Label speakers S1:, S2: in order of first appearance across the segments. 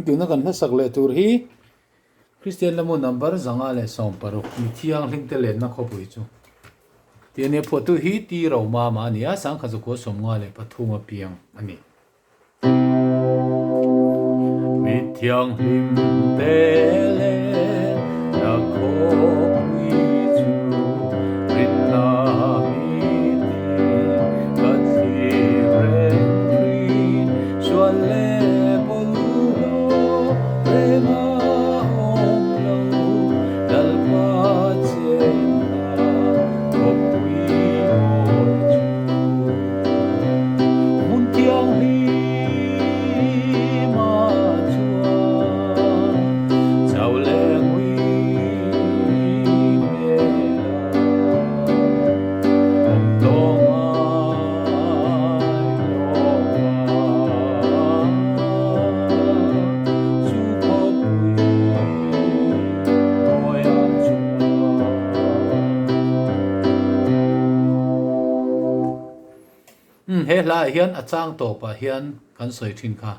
S1: kiểu nó cần hết sặc lệ tur hi Christian là một number zanga lệ som paro mi thianghlimte lenna khawpui chu ti ne photo hi ti ro ma nia sang khazu ko somnga le pathuma piang ani mi thianghlimte lenna khawpui chu rinna mi ti ka thi ren ri sual le bol lo re ma hom lo dal pa chen na khawpui mo chu mun thianghlim he la hian achang to pa hian kan soi thin kha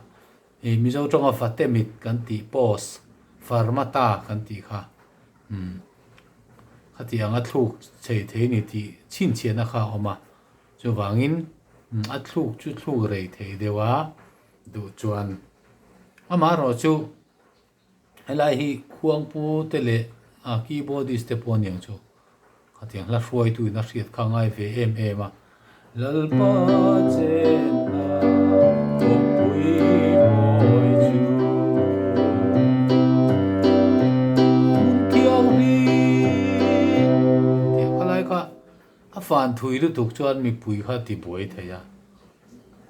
S1: mizo tonga fatemit kan ti pos farmata kan ti kha khati anga thluk chei thei ni ti chin chiana kha oma chu wangin a thluk chu thluk rei thei dewa du chuan ama ro chu helai hi khuang pu tele a keyboardist te pon yang chu khati ang la hruai tu na hriat kha ngai ve em a lalpa chena khawpui moi chu mun thianghlim te khalai kha a fan thui lu tuk chuan mi pui kha ti boi theya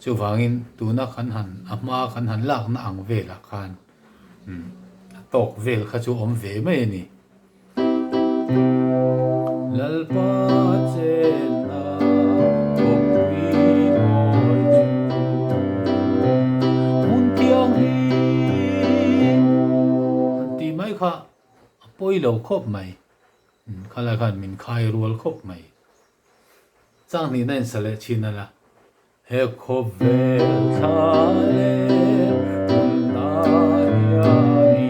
S1: chu wangin tuna khan han ama khan han lak na ang ve la khan tok vel kha chu om ve mai ni lalpa chena kha poi lo khop mai khala khan min khai rual khop mai chang ni nen sale chinala he khop vel thale na ya ni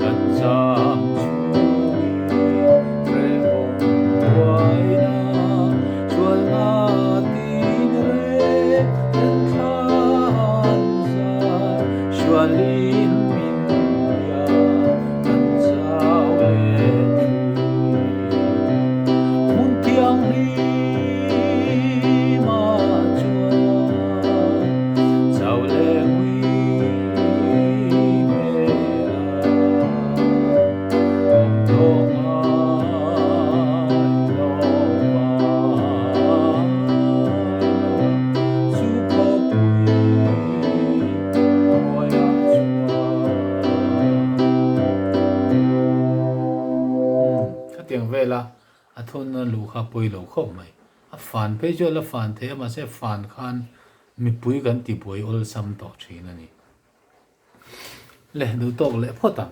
S1: kan cham chu re bom wai na chual na tin re khan za shualin tiếng về là thôn lũ khá bồi lỗ khổ mày phản bây giờ là phản thế mà sẽ phản khan mi bùi gần thì bùi ol sam tỏ trí nè nè lẽ đủ tộc lẽ phốt à